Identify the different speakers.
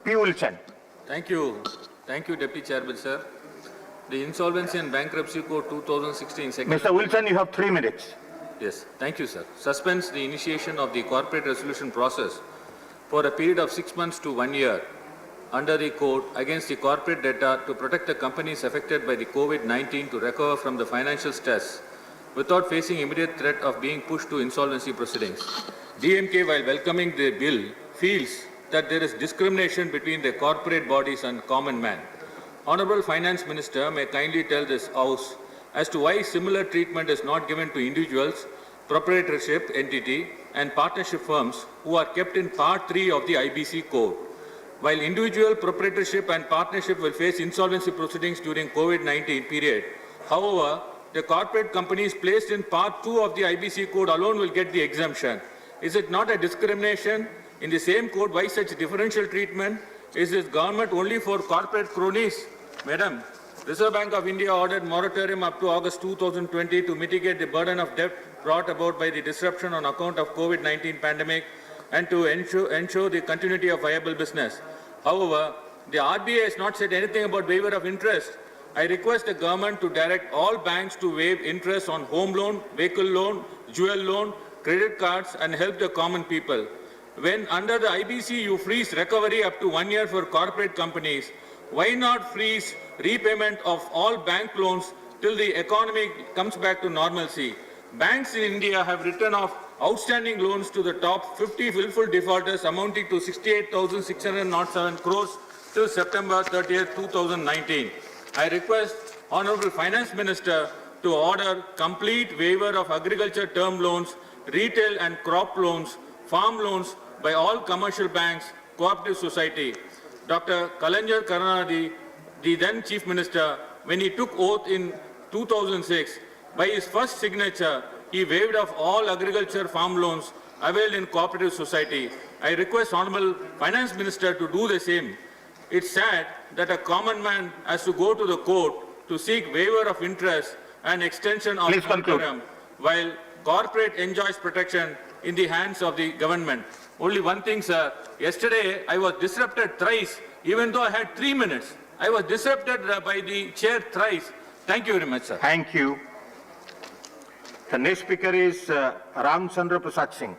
Speaker 1: P. Wilson.
Speaker 2: Thank you. Thank you, Deputy Chairman, sir. The Insolvency and Bankruptcy Code 2016 second...
Speaker 1: Mr. Wilson, you have 3 minutes.
Speaker 2: Yes, thank you, sir. Suspends the initiation of the corporate resolution process for a period of 6 months to 1 year under the code against the corporate debtor to protect the companies affected by the COVID-19 to recover from the financial stress without facing immediate threat of being pushed to insolvency proceedings. DMK, while welcoming the bill, feels that there is discrimination between the corporate bodies and common man. Honorable Finance Minister may kindly tell this House as to why similar treatment is not given to individuals, proprietorship entity and partnership firms who are kept in Part 3 of the IBC Code. While individual proprietorship and partnership will face insolvency proceedings during COVID-19 period, however, the corporate companies placed in Part 2 of the IBC Code alone will get the exemption. Is it not a discrimination? In the same code, why such differential treatment? Is this government only for corporate cronies? Madam, Reserve Bank of India ordered moratorium up to August 2020 to mitigate the burden of debt brought about by the disruption on account of COVID-19 pandemic and to ensure the continuity of viable business. However, the RBI has not said anything about waiver of interest. I request the government to direct all banks to waive interest on home loan, vehicle loan, jewel loan, credit cards and help the common people. When under the IBC you freeze recovery up to 1 year for corporate companies, why not freeze repayment of all bank loans till the economy comes back to normalcy? Banks in India have written off outstanding loans to the top 50 willful defaulters amounting to 68,607 crores till September 30th, 2019. I request Honorable Finance Minister to order complete waiver of agriculture term loans, retail and crop loans, farm loans by all commercial banks, cooperative society. Dr. Kalaignar Karunanidhi, the then Chief Minister, when he took oath in 2006, by his first signature, he waived off all agriculture farm loans availed in cooperative society. I request Honorable Finance Minister to do the same. It's sad that a common man has to go to the court to seek waiver of interest and extension of moratorium, while corporate enjoys protection in the hands of the government. Only one thing, sir. Yesterday, I was disrupted thrice, even though I had 3 minutes. I was disrupted by the chair thrice. Thank you very much, sir.
Speaker 1: Thank you. The next speaker is Ramchandra Prasad Singh.